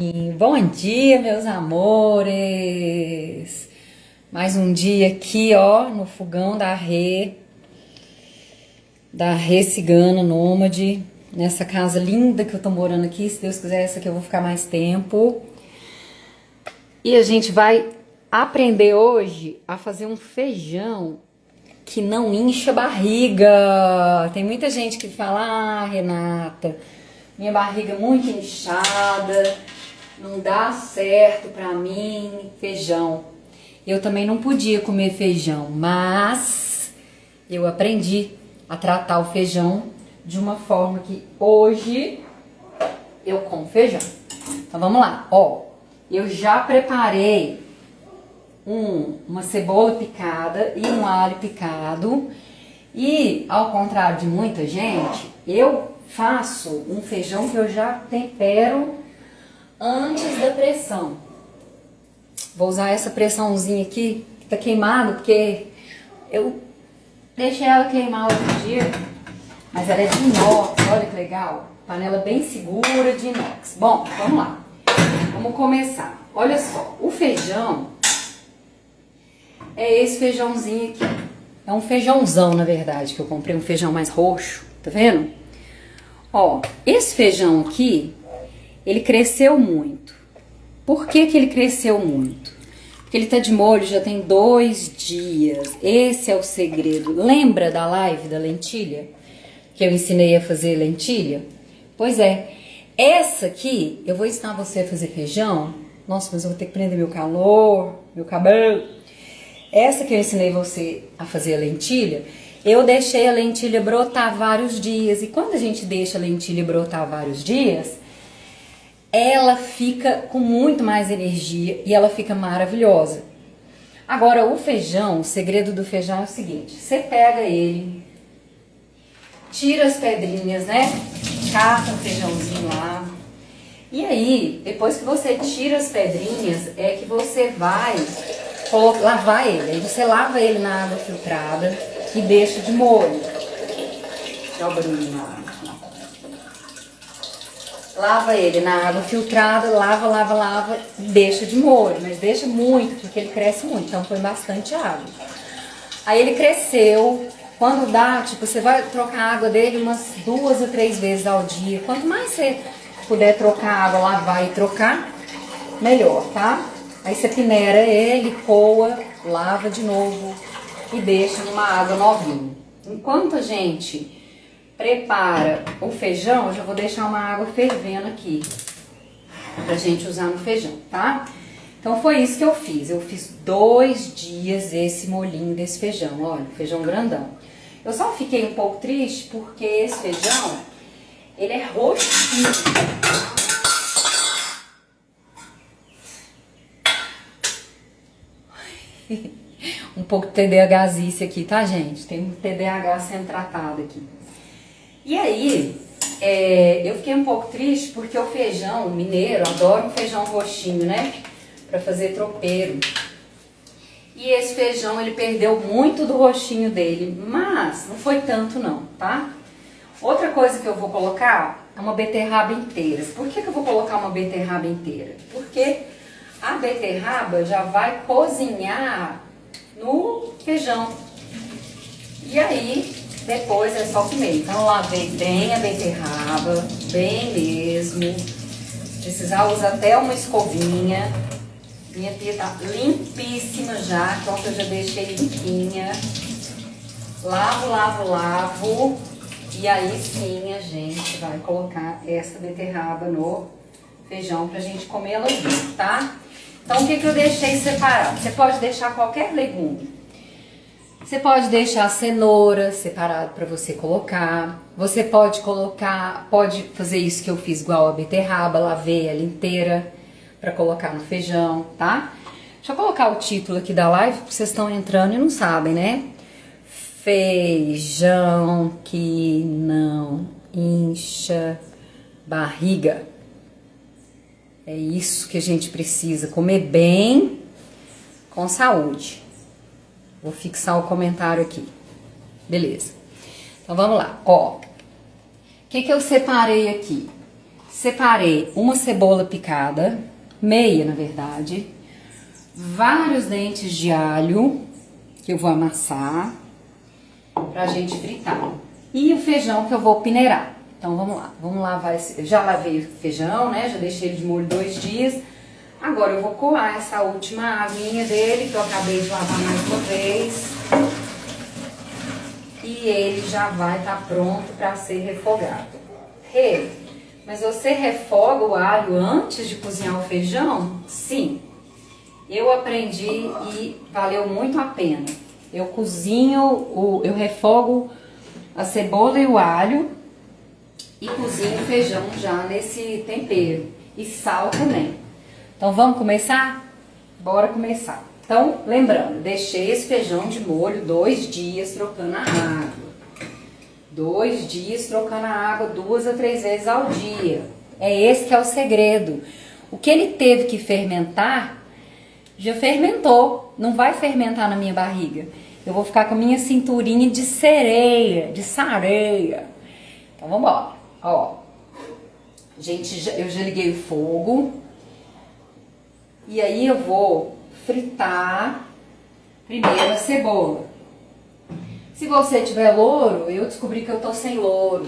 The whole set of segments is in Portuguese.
Bom dia, meus amores! Mais um dia aqui, ó, no fogão da Rê Cigana Nômade, nessa casa linda que eu tô morando aqui. Se Deus quiser, essa aqui eu vou ficar mais tempo. E a gente vai aprender hoje a fazer um feijão que não incha a barriga. Tem muita gente que fala: ah, Renata, minha barriga é muito inchada, não dá certo pra mim feijão. Eu também não podia comer feijão, mas eu aprendi a tratar o feijão de uma forma que hoje eu como feijão. Então vamos lá, ó. Eu já preparei uma cebola picada e um alho picado. E ao contrário de muita gente, eu faço um feijão que eu já tempero antes da pressão. Vou usar essa pressãozinha aqui, que tá queimada, porque eu deixei ela queimar outro dia. Mas ela é de inox, olha que legal. Panela bem segura de inox. Bom, vamos lá. Vamos começar. Olha só, o feijão é esse feijãozinho aqui. É um feijãozão, na verdade, que eu comprei um feijão mais roxo, tá vendo? Ó, esse feijão aqui, ele cresceu muito. Por que que ele cresceu muito? Porque ele tá de molho já tem 2 dias. Esse é o segredo. Lembra da live da lentilha? Que eu ensinei a fazer lentilha? Pois é. Essa aqui, eu vou ensinar você a fazer feijão. Nossa, mas eu vou ter que prender meu calor, meu cabelo. Essa que eu ensinei você a fazer a lentilha, eu deixei a lentilha brotar vários dias. E quando a gente deixa a lentilha brotar vários dias, ela fica com muito mais energia e ela fica maravilhosa. Agora, o feijão, o segredo do feijão é o seguinte: você pega ele, tira as pedrinhas, né? Cata o feijãozinho lá. E aí, depois que você tira as pedrinhas, é que você vai lavar ele. Aí você lava ele na água filtrada e deixa de molho. Dá o barulhinho na água. Lava ele na água filtrada, lava, deixa de molho. Mas deixa muito, porque ele cresce muito, então põe bastante água. Aí ele cresceu. Quando dá, tipo, você vai trocar a água dele umas 2 ou 3 vezes ao dia. Quanto mais você puder trocar a água, lavar e trocar, melhor, tá? Aí você peneira ele, coa, lava de novo e deixa numa água novinha. Enquanto a gente prepara o feijão, eu já vou deixar uma água fervendo aqui pra gente usar no feijão, tá? Então foi isso que eu fiz. Eu fiz 2 dias esse molhinho desse feijão, olha, feijão grandão. Eu só fiquei um pouco triste porque esse feijão, ele é roxinho. Um pouco de TDAHzice aqui, tá, gente? Tem um TDAH sendo tratado aqui. E aí, eu fiquei um pouco triste porque o feijão mineiro, adoro um feijão roxinho, né? Pra fazer tropeiro. E esse feijão, ele perdeu muito do roxinho dele, mas não foi tanto não, tá? Outra coisa que eu vou colocar é uma beterraba inteira. Por que que eu vou colocar uma beterraba inteira? Porque a beterraba já vai cozinhar no feijão. E aí, depois é só comer. Então, eu lavei bem a beterraba, bem mesmo. Precisar usar até uma escovinha. Minha pia tá limpíssima já, então eu já deixei limpinha. Lavo. E aí sim a gente vai colocar essa beterraba no feijão pra gente comer ela junto, tá? Então o que que eu deixei separado? Você pode deixar qualquer legume. Você pode deixar a cenoura separado para você colocar. Você pode fazer isso que eu fiz igual a beterraba, lavei ela inteira para colocar no feijão, tá? Deixa eu colocar o título aqui da live, porque vocês estão entrando e não sabem, né? Feijão que não incha barriga. É isso que a gente precisa, comer bem com saúde. Vou fixar o comentário aqui. Beleza. Então vamos lá, ó. O que que eu separei aqui? separei uma cebola picada, meia na verdade, vários dentes de alho, que eu vou amassar pra gente fritar. E o feijão que eu vou peneirar. Então vamos lavar esse... Já lavei o feijão, né? Já deixei ele de molho 2 dias. Agora eu vou coar essa última aguinha dele, que eu acabei de lavar mais uma vez. E ele já vai estar pronto para ser refogado. Mas você refoga o alho antes de cozinhar o feijão? Sim. Eu aprendi e valeu muito a pena. Eu eu refogo a cebola e o alho e cozinho o feijão já nesse tempero. E sal também. Então vamos começar? Bora começar. Então, lembrando, deixei esse feijão de molho 2 dias trocando a água. 2 dias trocando a água 2 a 3 vezes ao dia. É esse que é o segredo. O que ele teve que fermentar, já fermentou. Não vai fermentar na minha barriga. Eu vou ficar com a minha cinturinha de sereia, de sareia. Então vamos embora. Ó, gente, eu já liguei o fogo. E aí eu vou fritar primeiro a cebola. Se você tiver louro, eu descobri que eu tô sem louro.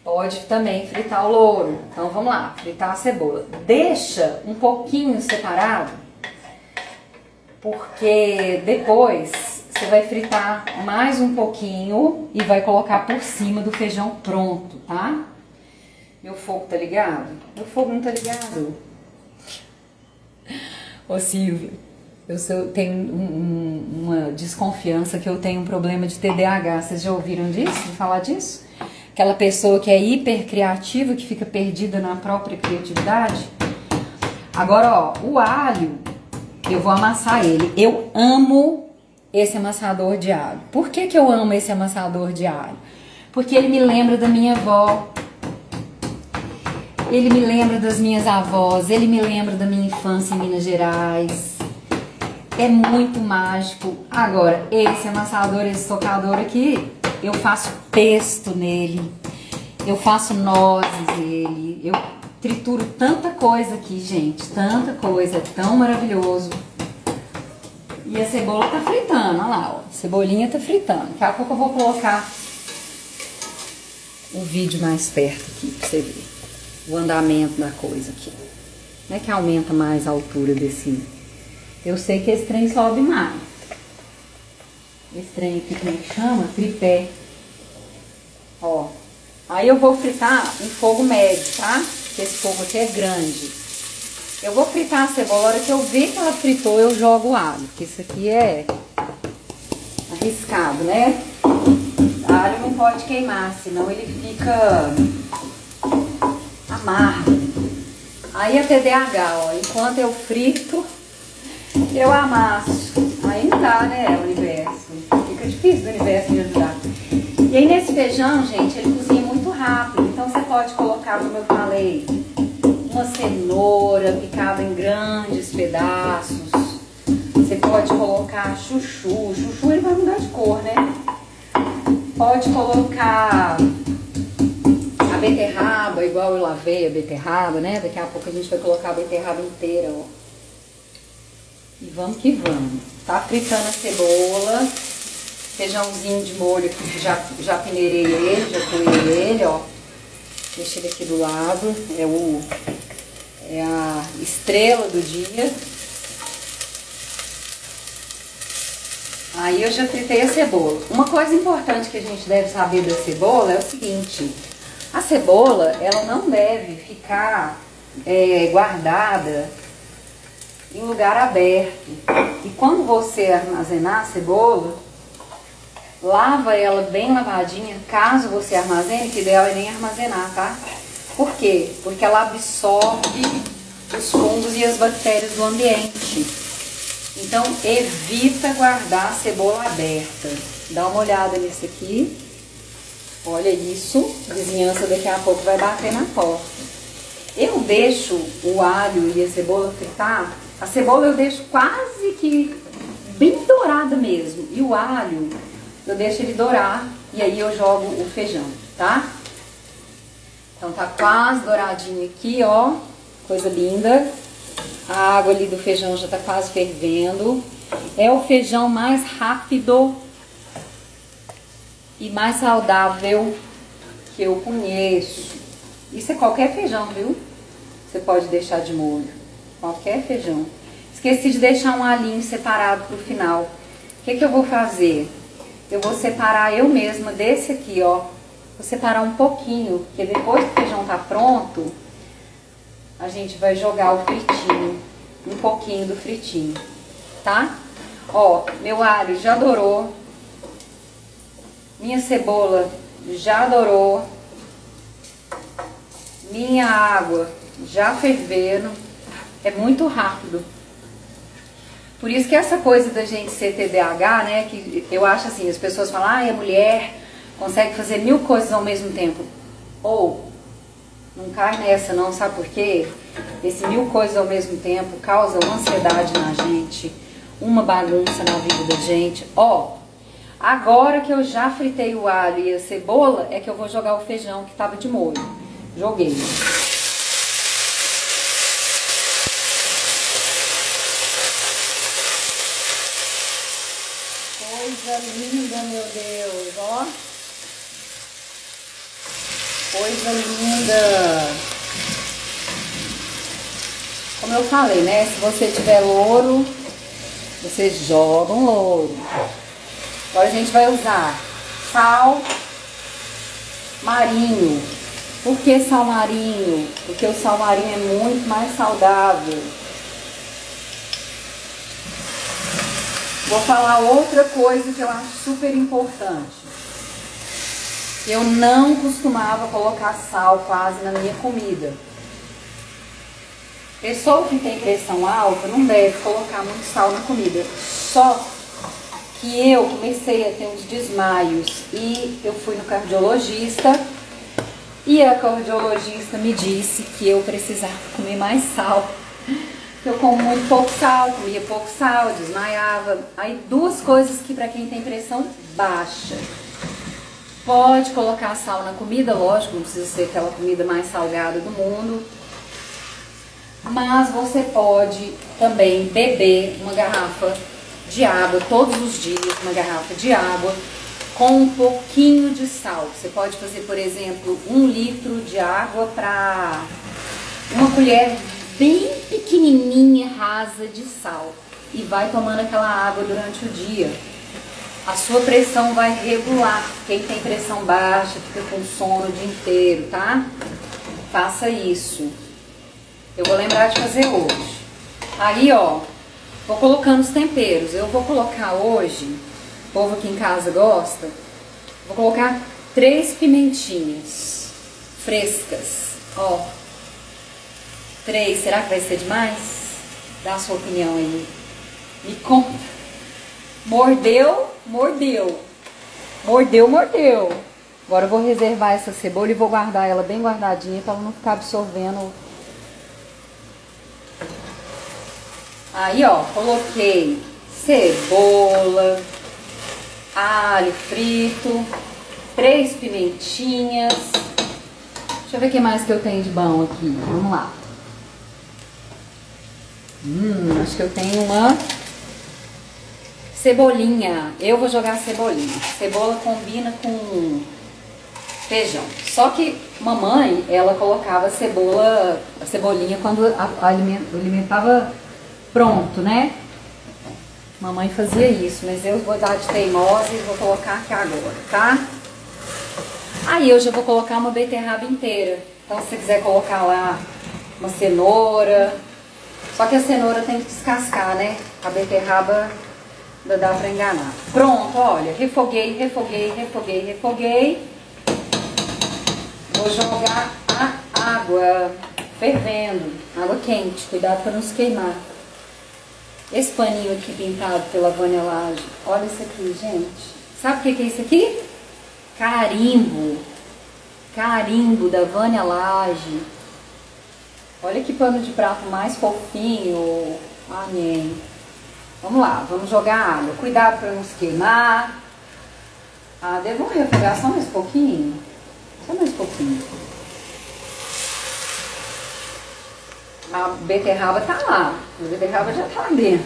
Pode também fritar o louro. Então vamos lá, fritar a cebola. Deixa um pouquinho separado, porque depois você vai fritar mais um pouquinho e vai colocar por cima do feijão pronto, tá? Meu fogo tá ligado? Meu fogo não tá ligado. Ô Silvio, eu tenho uma desconfiança que eu tenho um problema de TDAH. Vocês já ouviram disso? De falar disso? Aquela pessoa que é hiper criativa, que fica perdida na própria criatividade. Agora, ó, o alho, eu vou amassar ele. Eu amo esse amassador de alho. Por que que eu amo esse amassador de alho? Porque ele me lembra da minha avó. Ele me lembra das minhas avós, ele me lembra da minha infância em Minas Gerais. É muito mágico. Agora, esse amassador, esse socador aqui, eu faço pesto nele, eu faço nozes nele, eu trituro tanta coisa aqui, gente, tanta coisa, é tão maravilhoso. E a cebola tá fritando, olha lá, ó, a cebolinha tá fritando. Daqui a pouco eu vou colocar o vídeo mais perto aqui pra você ver o andamento da coisa aqui. Não é que aumenta mais a altura desse... Eu sei que esse trem sobe mais. Esse trem aqui, como é que chama? Tripé. Ó. Aí eu vou fritar em fogo médio, tá? Porque esse fogo aqui é grande. Eu vou fritar a cebola, a hora que eu ver que ela fritou, eu jogo o alho. Porque isso aqui é arriscado, né? O alho não pode queimar, senão ele fica amargo. Aí a TDAH, ó, enquanto eu frito, eu amasso. Aí não dá, né, universo? Fica difícil o universo me ajudar. E aí nesse feijão, gente, ele cozinha muito rápido. Então você pode colocar, como eu falei, uma cenoura picada em grandes pedaços. Você pode colocar chuchu. Chuchu ele vai mudar de cor, né? Pode colocar a beterraba, igual eu lavei a beterraba, né? Daqui a pouco a gente vai colocar a beterraba inteira, ó. E vamos que vamos. Tá fritando a cebola. Feijãozinho de molho aqui, que já peneirei ele, já coei ele, ó. Deixa ele aqui do lado. É a estrela do dia. Aí eu já fritei a cebola. Uma coisa importante que a gente deve saber da cebola é o seguinte: a cebola, ela não deve ficar guardada em lugar aberto. E quando você armazenar a cebola, lava ela bem lavadinha, caso você armazene, que ideal é nem armazenar, tá? Por quê? Porque ela absorve os fungos e as bactérias do ambiente. Então, evita guardar a cebola aberta. Dá uma olhada nisso aqui. Olha isso. A vizinhança daqui a pouco vai bater na porta. Eu deixo o alho e a cebola fritar. A cebola eu deixo quase que bem dourada mesmo. E o alho, eu deixo ele dourar. E aí eu jogo o feijão, tá? Então tá quase douradinho aqui, ó. Coisa linda. A água ali do feijão já tá quase fervendo. É o feijão mais rápido e mais saudável que eu conheço. Isso é qualquer feijão, viu? Você pode deixar de molho. Qualquer feijão. Esqueci de deixar um alhinho separado pro final. O que eu vou fazer? Eu vou separar eu mesma desse aqui, ó. Vou separar um pouquinho, porque depois que o feijão tá pronto, a gente vai jogar o fritinho. Um pouquinho do fritinho, tá? Ó, meu alho já dourou. Minha cebola já dourou. Minha água já fervendo. É muito rápido. Por isso que essa coisa da gente ser TDAH, né? Que eu acho assim, as pessoas falam, a mulher consegue fazer 1000 coisas ao mesmo tempo. Ou, não cai nessa não, sabe por quê? Esse 1000 coisas ao mesmo tempo causa uma ansiedade na gente, uma bagunça na vida da gente. Ó, agora que eu já fritei o alho e a cebola, é que eu vou jogar o feijão que tava de molho. Joguei. Coisa linda, meu Deus, ó. Coisa linda. Como eu falei, né? Se você tiver louro, você joga um louro. Agora a gente vai usar sal marinho. Por que sal marinho? Porque o sal marinho é muito mais saudável. Vou falar outra coisa que eu acho super importante. Eu não costumava colocar sal quase na minha comida. Pessoa que tem pressão alta não deve colocar muito sal na comida. Só que eu comecei a ter uns desmaios e eu fui no cardiologista e a cardiologista me disse que eu precisava comer mais sal. Eu como muito pouco sal, comia pouco sal, desmaiava. Aí duas coisas que para quem tem pressão baixa. Pode colocar sal na comida, lógico, não precisa ser aquela comida mais salgada do mundo. Mas você pode também beber uma garrafa de água todos os dias, uma garrafa de água com um pouquinho de sal. Você pode fazer, por exemplo, 1 litro de água para uma colher bem pequenininha, rasa de sal. E vai tomando aquela água durante o dia. A sua pressão vai regular. Quem tem pressão baixa fica com sono o dia inteiro, tá? Faça isso. Eu vou lembrar de fazer hoje. Aí, ó, vou colocando os temperos. Eu vou colocar hoje, o povo aqui em casa gosta, vou colocar 3 pimentinhas frescas, ó. 3, será que vai ser demais? Dá a sua opinião aí. Me conta. Mordeu, mordeu. Mordeu, mordeu. Agora eu vou reservar essa cebola e vou guardar ela bem guardadinha para ela não ficar absorvendo. Aí, ó, coloquei cebola, alho frito, 3 pimentinhas. Deixa eu ver o que mais que eu tenho de bom aqui. Vamos lá. Acho que eu tenho uma cebolinha. Eu vou jogar cebolinha. Cebola combina com feijão. Só que mamãe, ela colocava a cebolinha quando o alimento estava pronto, né? Mamãe fazia isso, mas eu vou dar de teimosa e vou colocar aqui agora, tá? Aí eu já vou colocar uma beterraba inteira. Então se você quiser colocar lá uma cenoura, só que a cenoura tem que descascar, né? A beterraba ainda dá pra enganar. Pronto, olha, refoguei, refoguei, refoguei, refoguei. Vou jogar a água fervendo, água quente, cuidado para não se queimar. Esse paninho aqui pintado pela Vânia Laje, olha isso aqui, gente. Sabe o que é isso aqui? Carimbo. Carimbo da Vânia Laje. Olha que pano de prato mais fofinho. Amém. Vamos lá, vamos jogar água. Cuidado para não se queimar. Devo refogar só mais pouquinho. Só mais pouquinho. a beterraba tá lá. A beterraba já tá lá dentro.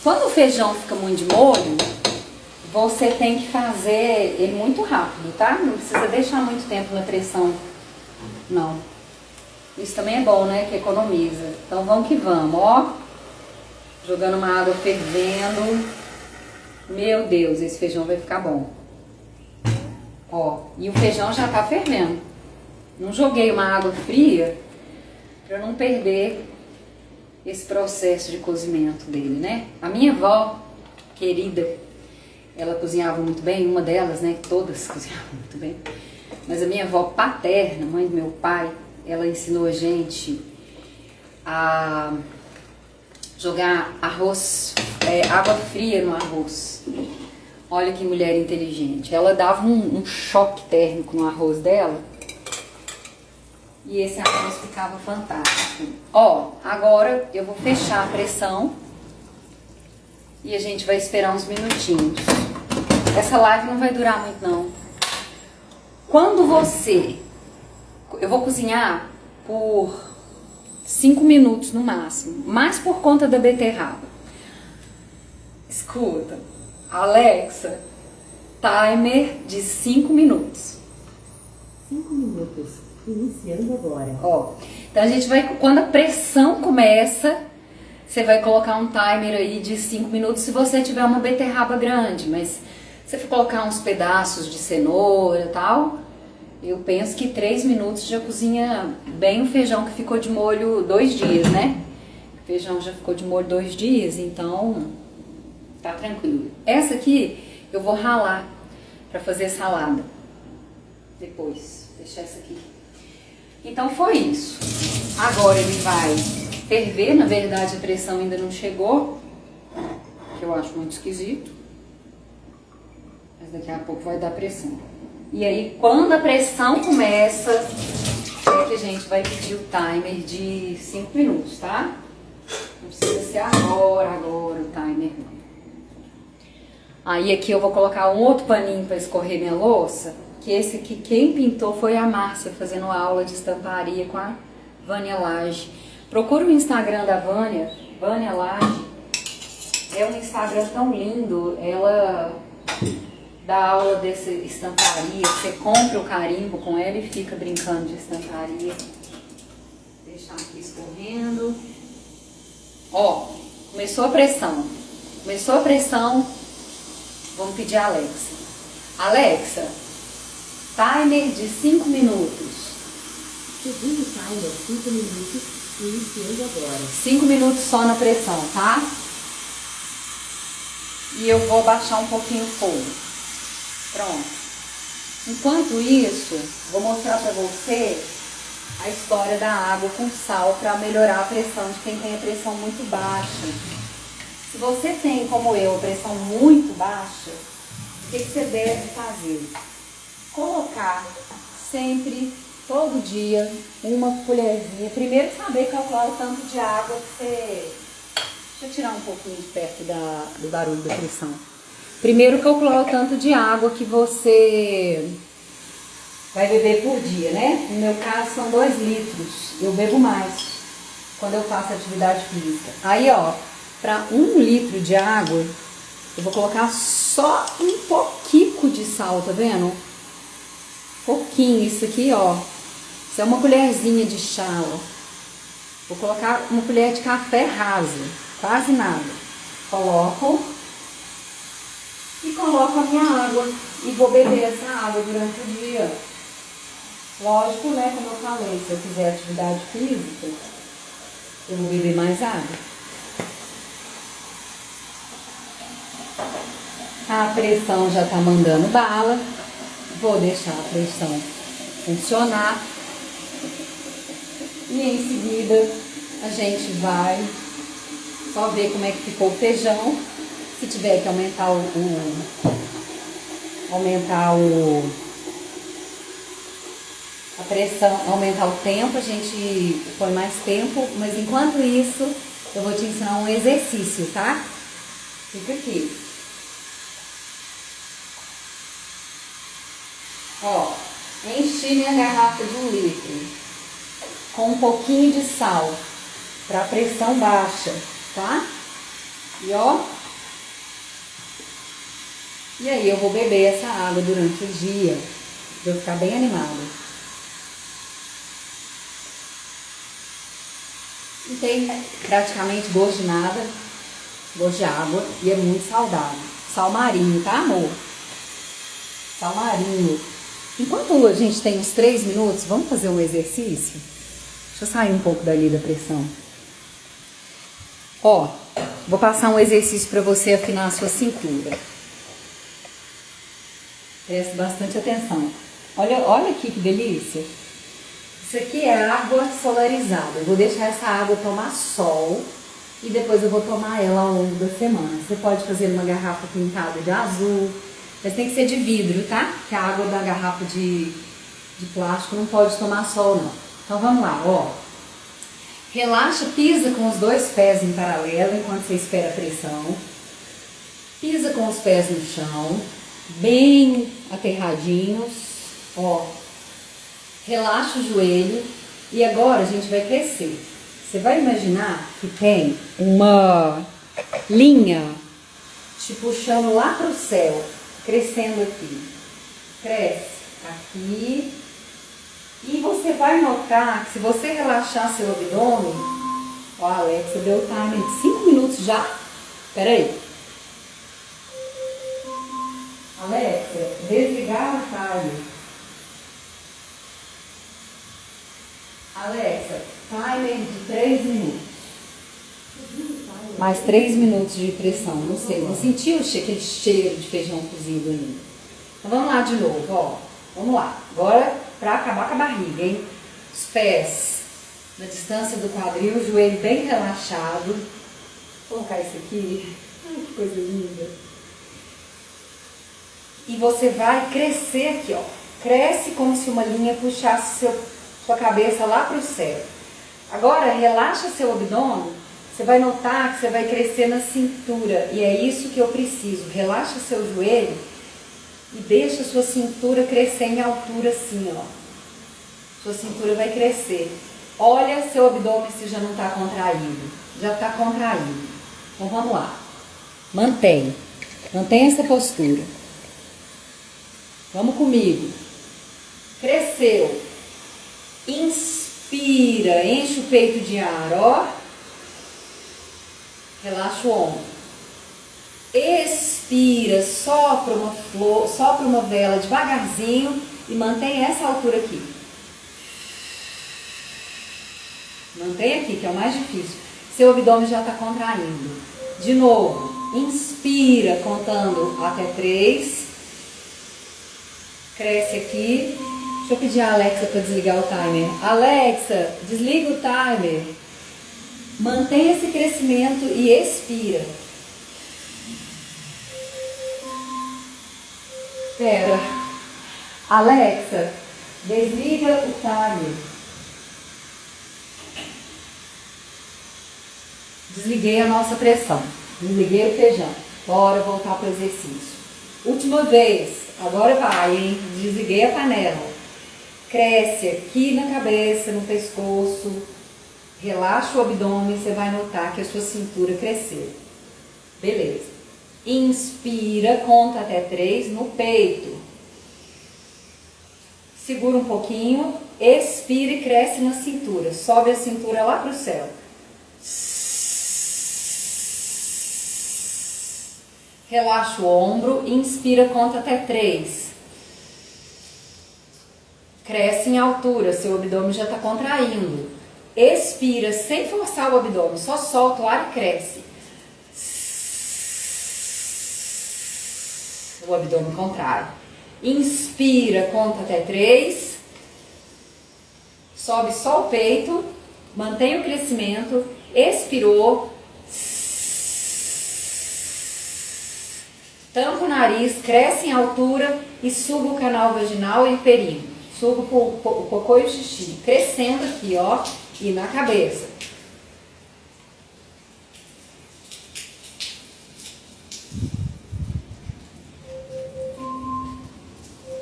Quando o feijão fica muito de molho, você tem que fazer ele muito rápido, tá? Não precisa deixar muito tempo na pressão, não. Isso também é bom, né? Que economiza. Então vamos que vamos, ó. Jogando uma água fervendo. Meu Deus, esse feijão vai ficar bom. Ó, e o feijão já tá fervendo. Não joguei uma água fria pra não perder esse processo de cozimento dele, né? A minha avó, querida, ela cozinhava muito bem, uma delas, né? Todas cozinhavam muito bem. Mas a minha avó paterna, mãe do meu pai, ela ensinou a gente a jogar arroz, água fria no arroz. Olha que mulher inteligente. Ela dava um choque térmico no arroz dela e esse arroz ficava fantástico. Ó, agora eu vou fechar a pressão e a gente vai esperar uns minutinhos. Essa live não vai durar muito não. Quando eu vou cozinhar por 5 minutos no máximo, mais por conta da beterraba. Escuta, Alexa, timer de 5 minutos. 5 minutos, iniciando agora. Ó, então a gente vai, quando a pressão começa, você vai colocar um timer aí de 5 minutos se você tiver uma beterraba grande, mas se você for colocar uns pedaços de cenoura e tal, eu penso que 3 minutos já cozinha bem o feijão que ficou de molho 2 dias, né? O feijão já ficou de molho 2 dias, então tá tranquilo. Essa aqui eu vou ralar pra fazer salada. Depois, deixar essa aqui. Então foi isso. Agora ele vai ferver, na verdade a pressão ainda não chegou, que eu acho muito esquisito. Mas daqui a pouco vai dar pressão. E aí, quando a pressão começa, é que a gente vai pedir o timer de 5 minutos, tá? Não precisa ser agora o timer. Aí aqui eu vou colocar um outro paninho para escorrer minha louça, que esse aqui quem pintou foi a Márcia, fazendo aula de estamparia com a Vânia Lage. Procura o Instagram da Vânia, Vânia Lage. É um Instagram tão lindo, ela dá aula dessa estamparia, você compra o carimbo com ela e fica brincando de estamparia. Vou deixar aqui escorrendo. Ó, começou a pressão. Começou a pressão, vamos pedir a Alexa. Alexa, timer de 5 minutos. Segundo timer, 5 minutos, iniciando agora. 5 minutos só na pressão, tá? E eu vou baixar um pouquinho o fogo. Pronto. Enquanto isso, vou mostrar pra você a história da água com sal para melhorar a pressão de quem tem a pressão muito baixa. Se você tem, como eu, a pressão muito baixa, o que você deve fazer? Colocar sempre, todo dia, uma colherzinha. Primeiro saber calcular o tanto de água que você... Deixa eu tirar um pouquinho de perto do barulho da pressão. Primeiro calcular o tanto de água que você vai beber por dia, né? No meu caso são 2 litros. Eu bebo mais quando eu faço atividade física. Aí, ó, para 1 litro de água, eu vou colocar só um pouquinho de sal, tá vendo? Pouquinho, isso aqui, ó. Isso é uma colherzinha de chá, ó. Vou colocar uma colher de café raso, quase nada. Coloco e coloco a minha água e vou beber essa água durante o dia. Lógico, né, como eu falei, se eu fizer atividade física, eu vou beber mais água. A pressão já tá mandando bala. Vou deixar a pressão funcionar. E em seguida a gente vai só ver como é que ficou o feijão. Se tiver que aumentar a pressão, aumentar o tempo, a gente põe mais tempo, mas enquanto isso, eu vou te ensinar um exercício, tá? Fica aqui. Ó, enchi minha garrafa de 1 litro. com um pouquinho de sal, para pressão baixa, tá? E ó, e aí eu vou beber essa água durante o dia, pra eu ficar bem animada. Não tem praticamente gosto de nada, gosto de água, e é muito saudável. Sal marinho, tá, amor? Sal marinho. Enquanto a gente tem uns 3 minutos, vamos fazer um exercício? Deixa eu sair um pouco dali da pressão. Ó, vou passar um exercício para você afinar a sua cintura. Preste bastante atenção. Olha aqui que delícia. Isso aqui é água solarizada. Eu vou deixar essa água tomar sol e depois eu vou tomar ela ao longo da semana. Você pode fazer numa garrafa pintada de azul, mas tem que ser de vidro, tá? Porque a água da garrafa de plástico não pode tomar sol, não. Então vamos lá, ó. Relaxa, pisa com os 2 pés em paralelo enquanto você espera a pressão. Pisa com os pés no chão, bem aterradinhos, ó. Relaxa o joelho e agora a gente vai crescer. Você vai imaginar que tem uma linha te puxando lá para o céu, crescendo aqui. Cresce aqui. E você vai notar que se você relaxar seu abdômen, ó, a Alexa deu o timer de 5 minutos já. Pera aí. Alexa, desligar o timer. Alexa, timer de 3 minutos. Mais 3 minutos de pressão, não sei. Não senti aquele cheiro de feijão cozido ainda. Então vamos lá de novo, ó. Vamos lá. Agora, para acabar com a barriga, hein? Os pés na distância do quadril, o joelho bem relaxado. Vou colocar isso aqui. Ai, que coisa linda. E você vai crescer aqui, ó. Cresce como se uma linha puxasse sua cabeça lá para o céu. Agora, relaxa seu abdômen. Você vai notar que você vai crescer na cintura. E é isso que eu preciso. Relaxa seu joelho. E deixa a sua cintura crescer em altura assim, ó. Sua cintura vai crescer. Olha seu abdômen se já não está contraído. Já está contraído. Então vamos lá. Mantém. Mantém essa postura. Vamos comigo. Cresceu. Inspira. Enche o peito de ar, ó. Relaxa o ombro. Expira, sopra uma vela devagarzinho e mantém essa altura aqui. Mantém aqui, que é o mais difícil. Seu abdômen já está contraindo. De novo, inspira, contando até 3. Cresce aqui. Deixa eu pedir a Alexa para desligar o timer. Alexa, desliga o timer. Mantém esse crescimento e expira. Espera. Alexa, desliga o timer. Desliguei a nossa pressão. Desliguei o feijão. Bora voltar para o exercício. Última vez. Agora vai, hein? Desliguei a panela. Cresce aqui na cabeça, no pescoço. Relaxa o abdômen. Você vai notar que a sua cintura cresceu. Beleza. Inspira, conta até 3 no peito. Segura um pouquinho. Expira e cresce na cintura. Sobe a cintura lá para o céu. Relaxa o ombro. Inspira, conta até 3. Cresce em altura. Seu abdômen já está contraindo. Expira sem forçar o abdômen. Só solta o ar e cresce. O abdômen contrai. Inspira, conta até 3. Sobe só o peito. Mantém o crescimento. Expirou. Tampa o nariz, cresce em altura e suga o canal vaginal e o períneo. Suga o cocô e o xixi. Crescendo aqui, ó. E na cabeça.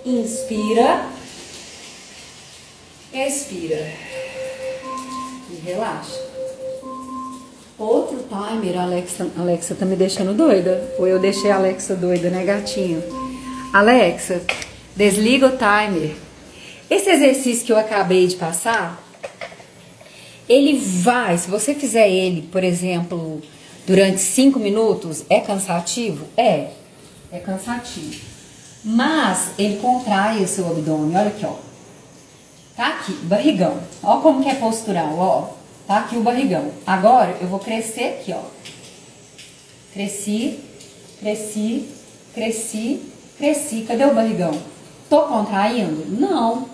Inspira. Expira. E relaxa. Outro timer, Alexa tá me deixando doida. Ou eu deixei a Alexa doida, né, gatinho? Alexa, desliga o timer. Esse exercício que eu acabei de passar, ele vai, se você fizer ele, por exemplo, durante 5 minutos, é cansativo? É cansativo. Mas ele contrai o seu abdômen, olha aqui, ó. Tá aqui, barrigão. Ó como que é postural, ó. Tá aqui o barrigão. Agora eu vou crescer aqui, ó. Cresci, cresci, cresci, cresci. Cadê o barrigão? Tô contraindo? Não.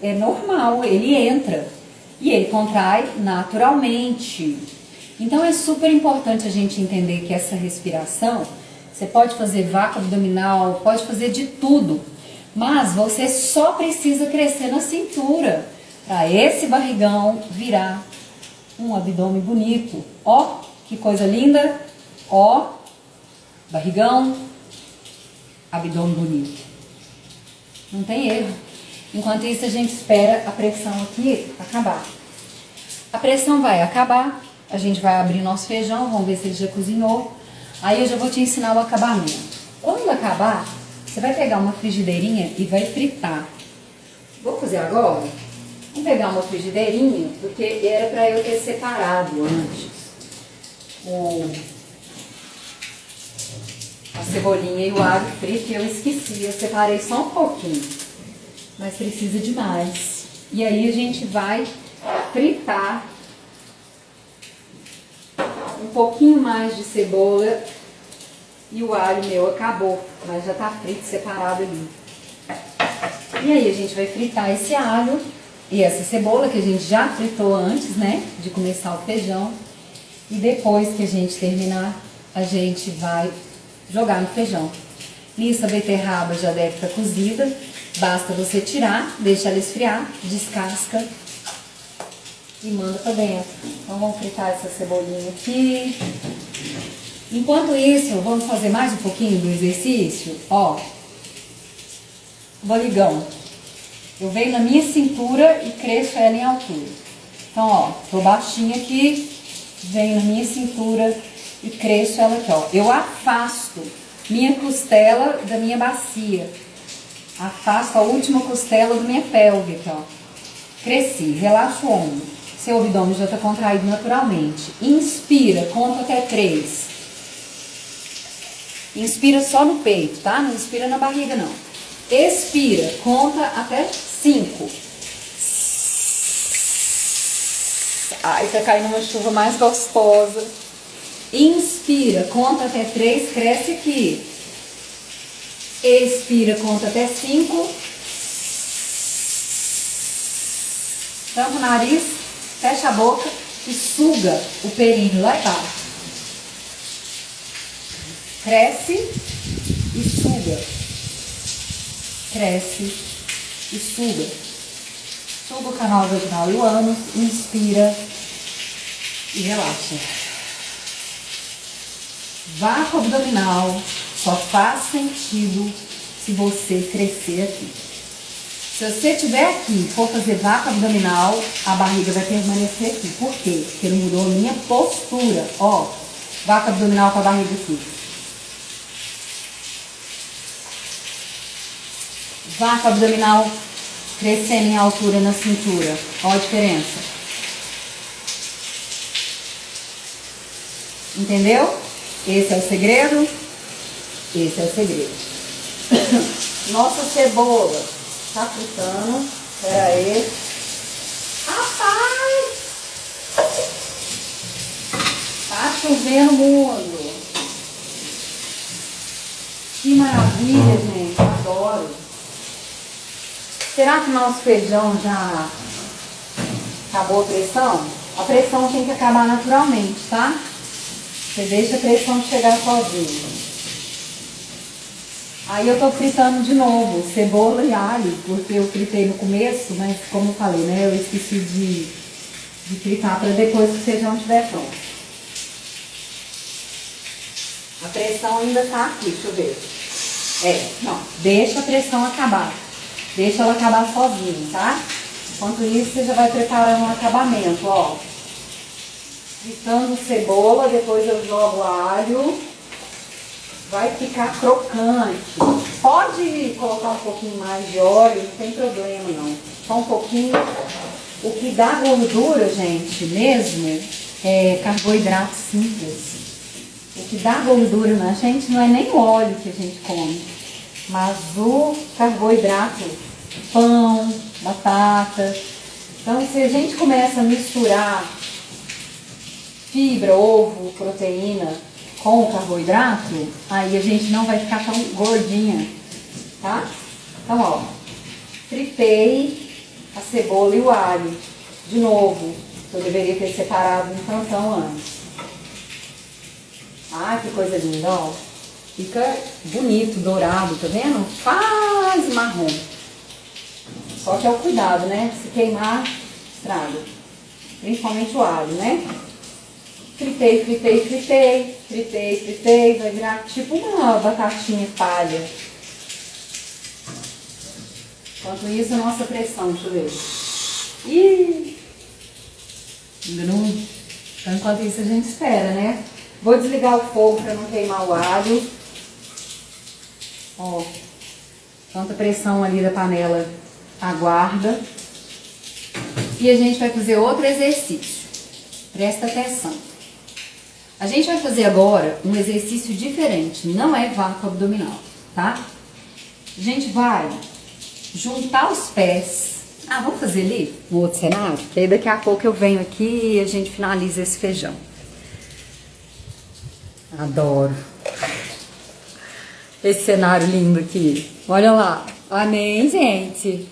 É normal, ele entra. E ele contrai naturalmente. Então é super importante a gente entender que essa respiração, você pode fazer vácuo abdominal, pode fazer de tudo. Mas você só precisa crescer na cintura para esse barrigão virar um abdômen bonito. Ó, que coisa linda. Ó, barrigão, abdômen bonito. Não tem erro. Enquanto isso, a gente espera a pressão aqui acabar. A pressão vai acabar, a gente vai abrir nosso feijão, vamos ver se ele já cozinhou. Aí eu já vou te ensinar o acabamento. Quando acabar, você vai pegar uma frigideirinha e vai fritar. Vou fazer agora? Vamos pegar uma frigideirinha, porque era para eu ter separado antes a cebolinha e o alho frito, e eu esqueci, eu separei só um pouquinho, mas precisa de mais. E aí a gente vai fritar um pouquinho mais de cebola, e o alho meu acabou, mas já tá frito, separado ali. E aí a gente vai fritar esse alho e essa cebola que a gente já fritou antes, né, de começar o feijão. E depois que a gente terminar, a gente vai jogar no feijão. Nisso a beterraba já deve estar cozida, basta você tirar, deixa ela esfriar, descasca e manda pra dentro. Então vamos fritar essa cebolinha aqui. Enquanto isso, vamos fazer mais um pouquinho do exercício. Ó, barrigão. Eu venho na minha cintura e cresço ela em altura. Então, ó, tô baixinha aqui, venho na minha cintura e cresço ela aqui, ó. Eu afasto minha costela da minha bacia. Afasto a última costela da minha pelve aqui, ó. Cresci, relaxa o ombro. Seu abdômen já tá contraído naturalmente. Inspira, conta até 3. Inspira só no peito, tá? Não inspira na barriga, não. Expira, conta até 5. Ai, tá caindo uma chuva mais gostosa. Inspira, conta até 3, cresce aqui. Expira, conta até 5. Tampa o nariz, fecha a boca e suga o períneo lá embaixo. Cresce e suga. Cresce e suga. Suga o canal vaginal e o ânus, inspira e relaxa. Vácuo abdominal só faz sentido se você crescer aqui. Se você estiver aqui e for fazer vácuo abdominal, a barriga vai permanecer aqui. Por quê? Porque não mudou a minha postura. Ó, vácuo abdominal com a barriga aqui. Vácuo abdominal crescendo em altura na cintura. Olha a diferença. Entendeu? Esse é o segredo. Esse é o segredo. Nossa cebola tá fritando. Pera aí. Rapaz! Tá chovendo mundo. Que maravilha, gente. Adoro. Será que o nosso feijão já acabou a pressão? A pressão tem que acabar naturalmente, tá? Você deixa a pressão chegar sozinha. Aí eu tô fritando de novo cebola e alho, porque eu fritei no começo, mas como eu falei, né? Eu esqueci de fritar para depois que o feijão estiver pronto. A pressão ainda tá aqui, deixa eu ver. Não, deixa a pressão acabar. Deixa ela acabar sozinha, tá? Enquanto isso, você já vai preparando o acabamento, ó. Fritando cebola, depois eu jogo alho. Vai ficar crocante. Pode colocar um pouquinho mais de óleo, não tem problema não. Só um pouquinho. O que dá gordura, gente, mesmo, é carboidrato simples. O que dá gordura na gente não é nem o óleo que a gente come, mas o carboidrato, pão, batata. Então, se a gente começa a misturar fibra, ovo, proteína com o carboidrato, aí a gente não vai ficar tão gordinha, tá? Então, ó, fritei a cebola e o alho. De novo, eu deveria ter separado um tantão antes. Ah, que coisa linda, ó. Fica bonito, dourado, tá vendo? Quase marrom. Só que é o cuidado, né? Se queimar, estraga. Principalmente o alho, né? Fritei, fritei, fritei. Fritei, fritei. Vai virar tipo uma batatinha palha. Enquanto isso, a nossa pressão, deixa eu ver. Ih! Ainda não... Então, enquanto isso, a gente espera, né? Vou desligar o fogo para não queimar o alho. Ó, tanta pressão ali da panela aguarda. E a gente vai fazer outro exercício. Presta atenção. A gente vai fazer agora um exercício diferente. Não é vácuo abdominal, tá? A gente vai juntar os pés. Ah, vamos fazer ali no outro cenário? Que aí daqui a pouco eu venho aqui e a gente finaliza esse feijão. Adoro. Esse cenário lindo aqui. Olha lá. Amém, gente.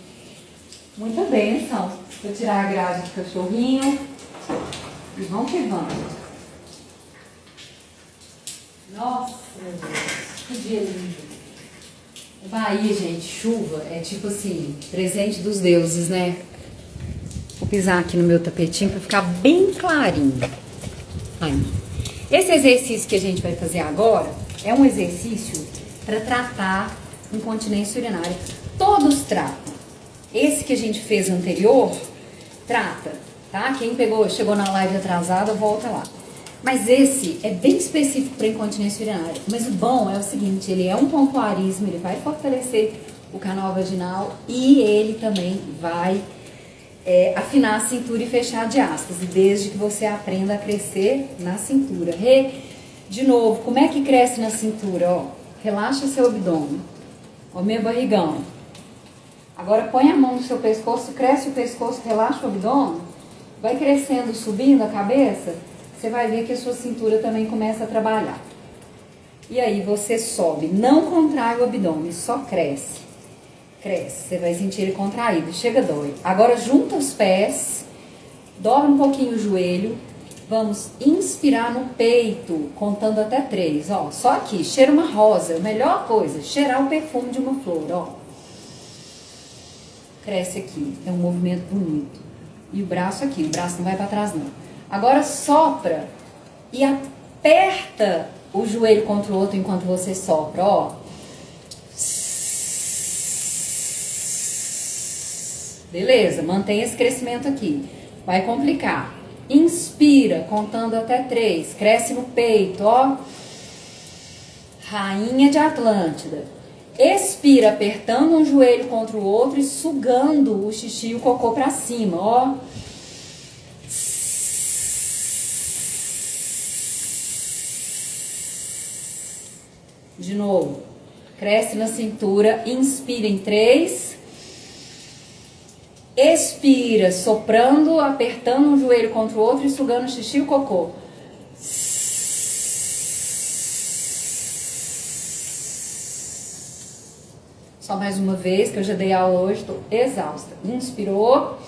Muita bênção. Vou tirar a grade do cachorrinho. E vamos que vamos. Nossa, meu Deus. Que dia lindo. Bahia, gente, chuva é tipo assim, presente dos deuses, né? Vou pisar aqui no meu tapetinho para ficar bem clarinho. Aí. Esse exercício que a gente vai fazer agora é um exercício para tratar incontinência urinária. Todos tratam. Esse que a gente fez anterior, trata, tá? Quem chegou na live atrasada, volta lá. Mas esse é bem específico para incontinência urinária. Mas o bom é o seguinte, ele é um pompoarismo, ele vai fortalecer o canal vaginal e ele também vai afinar a cintura e fechar a diástase, desde que você aprenda a crescer na cintura. De novo, como é que cresce na cintura? Ó, relaxa seu abdômen. Ó, meu barrigão. Agora põe a mão no seu pescoço, cresce o pescoço, relaxa o abdômen. Vai crescendo, subindo a cabeça. Você vai ver que a sua cintura também começa a trabalhar. E aí você sobe. Não contrai o abdômen, só cresce. Cresce, você vai sentir ele contraído, chega dói. Agora junta os pés, dobra um pouquinho o joelho. Vamos inspirar no peito, contando até 3, ó. Só aqui, cheira uma rosa, a melhor coisa, cheirar o perfume de uma flor, ó. Cresce aqui, é um movimento bonito. E o braço aqui, o braço não vai para trás não. Agora sopra e aperta o joelho contra o outro enquanto você sopra, ó. Beleza, mantém esse crescimento aqui. Vai complicar. Inspira, contando até 3. Cresce no peito, ó. Rainha de Atlântida. Expira, apertando um joelho contra o outro e sugando o xixi e o cocô pra cima, ó. De novo. Cresce na cintura. Inspira em 3. Expira, soprando, apertando um joelho contra o outro e sugando o xixi e o cocô. Só mais uma vez, que eu já dei aula hoje, estou exausta. Inspirou.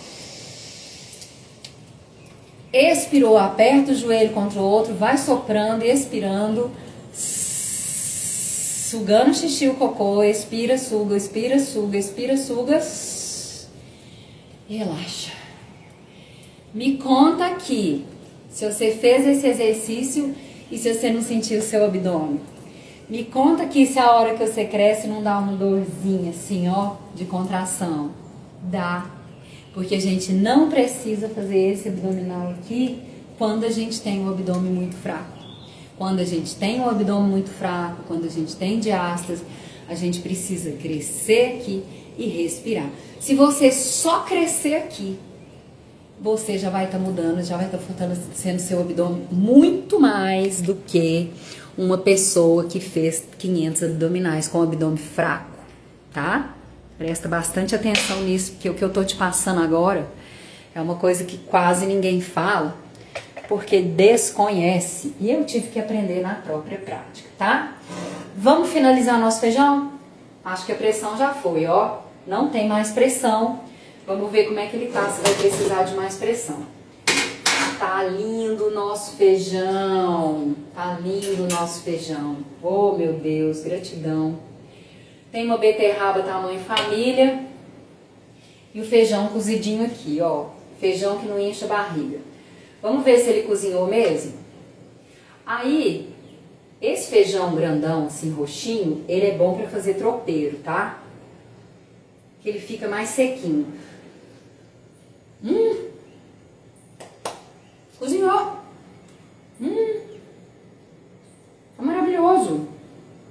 Expirou, aperta o joelho contra o outro, vai soprando e expirando. Sugando o xixi e o cocô. Expira, suga, expira, suga, expira, suga. E relaxa. Me conta aqui se você fez esse exercício e se você não sentiu o seu abdômen. Me conta aqui se a hora que você cresce não dá uma dorzinha assim, ó, de contração. Dá. Porque a gente não precisa fazer esse abdominal aqui quando a gente tem o abdômen muito fraco. Quando a gente tem o abdômen muito fraco, quando a gente tem diástase, a gente precisa crescer aqui e respirar. Se você só crescer aqui, você já vai estar mudando, já vai estar fortalecendo seu abdômen muito mais do que uma pessoa que fez 500 abdominais com o abdômen fraco, tá? Presta bastante atenção nisso, porque o que eu tô te passando agora é uma coisa que quase ninguém fala, porque desconhece. E eu tive que aprender na própria prática, tá? Vamos finalizar nosso feijão? Acho que a pressão já foi, ó. Não tem mais pressão. Vamos ver como é que ele tá, se vai precisar de mais pressão. Tá lindo o nosso feijão. Tá lindo o nosso feijão. Oh, meu Deus, gratidão. Tem uma beterraba tamanho família. E o feijão cozidinho aqui, ó. Feijão que não enche a barriga. Vamos ver se ele cozinhou mesmo? Aí, esse feijão grandão, assim, roxinho, ele é bom pra fazer tropeiro, tá? Que ele fica mais sequinho. Cozinhou. É maravilhoso.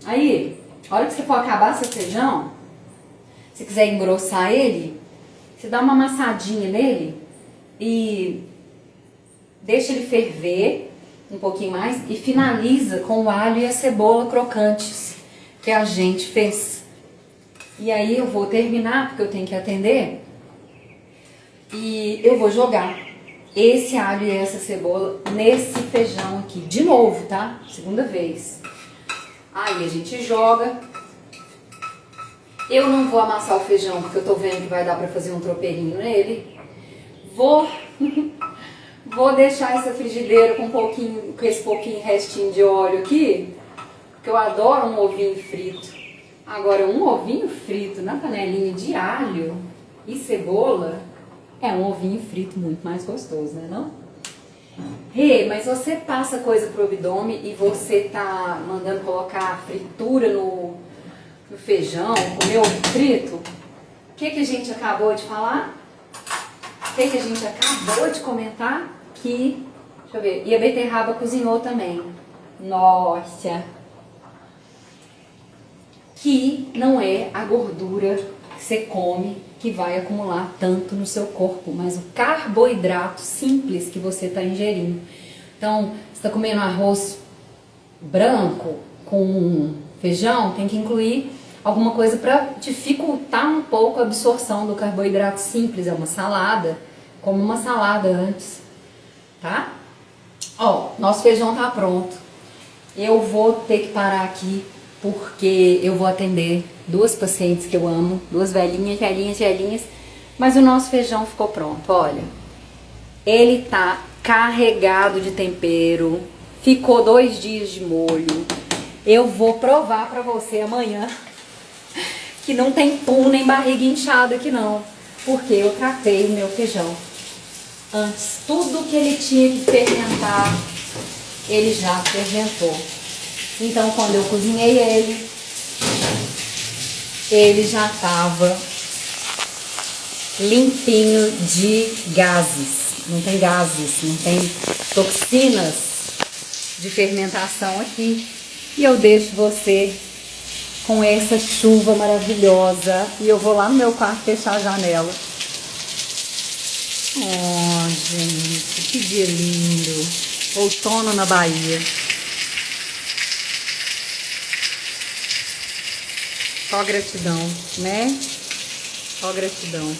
Aí, a hora que você for acabar seu feijão, se quiser engrossar ele, você dá uma amassadinha nele e deixa ele ferver um pouquinho mais e finaliza com o alho e a cebola crocantes que a gente fez. E aí eu vou terminar, porque eu tenho que atender, e eu vou jogar esse alho e essa cebola nesse feijão aqui, de novo, tá? Segunda vez. Aí a gente joga. Eu não vou amassar o feijão, porque eu tô vendo que vai dar pra fazer um tropeirinho nele. Vou deixar essa frigideira com esse pouquinho restinho de óleo aqui, porque eu adoro um ovinho frito. Agora, um ovinho frito na panelinha de alho e cebola é um ovinho frito muito mais gostoso, né, não? Mas você passa coisa pro abdômen e você tá mandando colocar fritura no feijão, comer ovo frito? O que a gente acabou de falar? O que a gente acabou de comentar? Que, deixa eu ver, e a beterraba cozinhou também. Nossa! Que não é a gordura que você come que vai acumular tanto no seu corpo, mas o carboidrato simples que você está ingerindo. Então, você está comendo arroz branco com feijão, tem que incluir alguma coisa para dificultar um pouco a absorção do carboidrato simples. É uma salada, como uma salada antes, tá? Ó, nosso feijão tá pronto. Eu vou ter que parar aqui porque eu vou atender duas pacientes que eu amo, duas velhinhas, mas o nosso feijão ficou pronto, olha. Ele tá carregado de tempero, ficou 2 dias de molho. Eu vou provar pra você amanhã que não tem pum nem barriga inchada aqui não, porque eu tratei o meu feijão. Antes, tudo que ele tinha que fermentar, ele já fermentou. Então, quando eu cozinhei ele já estava limpinho de gases. Não tem gases, não tem toxinas de fermentação aqui. E eu deixo você com essa chuva maravilhosa. E eu vou lá no meu quarto fechar a janela. Oh, gente, que dia lindo. Outono na Bahia. Só gratidão, né? Só gratidão.